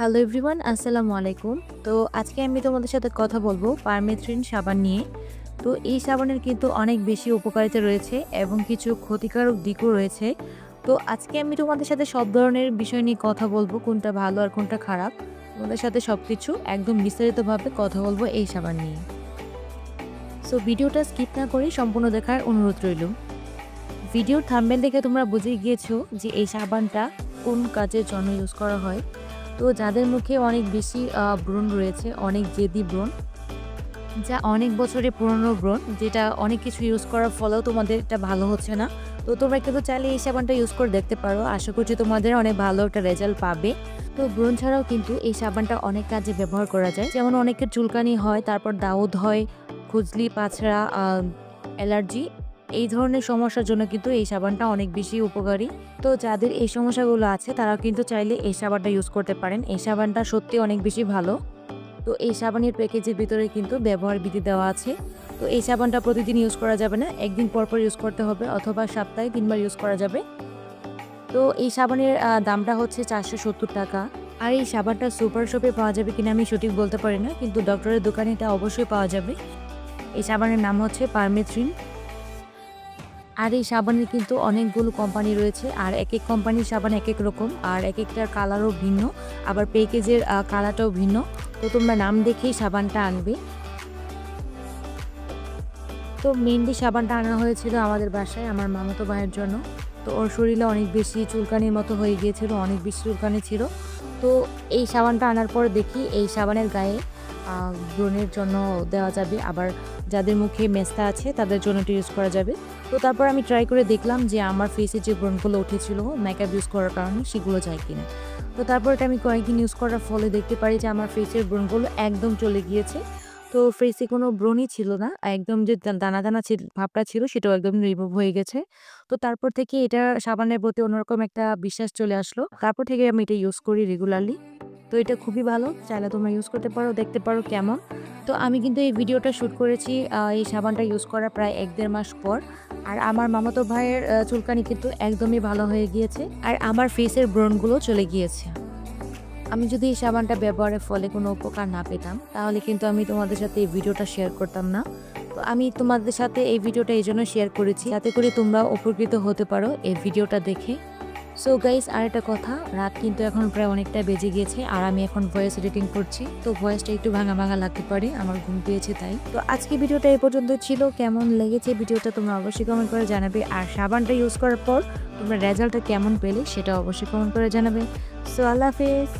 Hello everyone, আসসালামু আলাইকুম। তো আজকে আমি তোমাদের সাথে কথা বলবো পারমেথ্রিন সাবান নিয়ে। তো এই সাবানের কিন্তু অনেক বেশি উপকারিতা রয়েছে এবং কিছু ক্ষতিকারক দিকও রয়েছে। তো আজকে আমি তোমাদের সাথে সব ধরনের বিষয় নিয়ে কথা বলবো, কোনটা ভালো আর কোনটা খারাপ। তোমাদের সাথে সবকিছু একদম বিস্তারিতভাবে কথা বলবো এই সাবান নিয়ে। সো ভিডিওটা স্কিপ না করে সম্পূর্ণ দেখার অনুরোধ রইল। ভিডিওর থাম্বনেল দেখে তোমরা বুঝে গিয়েছো যে এই সাবানটা কোন কাজের জন্য ইউজ করা হয়। তো যাদের মুখে অনেক বেশি ব্রণ রয়েছে, অনেক জেদি ব্রণ, যা অনেক বছরের পুরনো ব্রণ, যেটা অনেক কিছু ইউজ করার ফলেও তোমাদের এটা ভালো হচ্ছে না, তো তোমরা কিন্তু চাইলে এই সাবানটা ইউজ করে দেখতে পারো। আশা করছি তোমাদের অনেক ভালো একটা রেজাল্ট পাবে। তো ব্রণ ছাড়াও কিন্তু এই সাবানটা অনেক কাজে ব্যবহার করা যায়, যেমন অনেকের চুলকানি হয়, তারপর দাউদ হয়, খুজলি, পাছড়া, অ্যালার্জি, এই ধরনের সমস্যার জন্য কিন্তু এই সাবানটা অনেক বেশি উপকারী। তো যাদের এই সমস্যাগুলো আছে তারা কিন্তু চাইলে এই সাবানটা ইউজ করতে পারেন। এই সাবানটা সত্যি অনেক বেশি ভালো। তো এই সাবানের প্যাকেজের ভিতরে কিন্তু ব্যবহার বিধি দেওয়া আছে। তো এই সাবানটা প্রতিদিন ইউজ করা যাবে না, একদিন পর পর ইউজ করতে হবে, অথবা সপ্তাহে 3 বার ইউজ করা যাবে। তো এই সাবানের দামটা হচ্ছে 470 টাকা। আর এই সাবানটা সুপার শপে পাওয়া যাবে কিনা আমি সঠিক বলতে পারি না, কিন্তু ডক্টরের দোকানে এটা অবশ্যই পাওয়া যাবে। এই সাবানের নাম হচ্ছে পারমেথ্রিন। আর এই সাবানের কিন্তু অনেকগুলো কোম্পানি রয়েছে, আর এক এক কোম্পানির সাবান এক এক রকম, আর এক একটার কালারও ভিন্ন, আবার প্যাকেজের কালারটাও ভিন্ন। তো তোমরা নাম দেখেই সাবানটা আনবে। তো মেনলি সাবানটা আনা হয়েছিল আমাদের বাসায় আমার মামাতো ভাইয়ের জন্য। তো ওর শরীরে অনেক বেশি চুলকানির মতো হয়ে গিয়েছিল, অনেক বেশি চুলকানি ছিল। তো এই সাবানটা আনার পর দেখি এই সাবানের গায়ে ব্রণের জন্য দেওয়া যাবে, আবার যাদের মুখে মেস্তা আছে তাদের জন্য এটা ইউজ করা যাবে। তো তারপর আমি ট্রাই করে দেখলাম যে আমার ফেসে যে ব্রণগুলো উঠেছিল মেকআপ ইউজ করার কারণে সেগুলো যায় কিনা। তো তারপর এটা আমি কয়েকদিন ইউজ করার ফলে দেখতে পারি যে আমার ফেসের ব্রণগুলো একদম চলে গিয়েছে। তো ফেসে কোনো ব্রণই ছিল না, একদম যে দানা দানা ভাবটা ছিল সেটাও একদম রিমুভ হয়ে গেছে। তো তারপর থেকে এটা সাবানের প্রতি অন্যরকম একটা বিশ্বাস চলে আসলো। তারপর থেকে আমি এটা ইউজ করি রেগুলারলি। তো এটা খুবই ভালো, চাইলে তোমরা ইউজ করতে পারো, দেখতে পারো কেমন। তো আমি কিন্তু এই ভিডিওটা শ্যুট করেছি এই সাবানটা ইউজ করার প্রায় 1-1.5 মাস পর। আর আমার মামাতো ভাইয়ের চুলকানি কিন্তু একদমই ভালো হয়ে গিয়েছে, আর আমার ফেসের ব্রণগুলো চলে গিয়েছে। আমি যদি এই সাবানটা ব্যবহারের ফলে কোনো উপকার না পেতাম তাহলে কিন্তু আমি তোমাদের সাথে এই ভিডিওটা শেয়ার করতাম না। তো আমি তোমাদের সাথে এই ভিডিওটা এই জন্য শেয়ার করেছি যাতে করে তোমরা উপকৃত হতে পারো এই ভিডিওটা দেখে। সো গাইস, আরেকটা কথা, রাত কিন্তু এখন প্রায় অনেকটা বেজে গিয়েছে, আর আমি এখন ভয়েস এডিটিং করছি। তো ভয়েসটা একটু ভাঙা ভাঙা লাগতে পারে, আমার ঘুম পেয়েছে তাই। তো আজকে ভিডিওটা এই পর্যন্ত ছিল। কেমন লেগেছে ভিডিওটা তোমরা অবশ্যই কমেন্ট করে জানাবে, আর সাবানটা ইউজ করার পর তোমরা রেজাল্টটা কেমন পেলে সেটা অবশ্যই কমেন্ট করে জানাবে। সো আল্লাহ হাফেজ।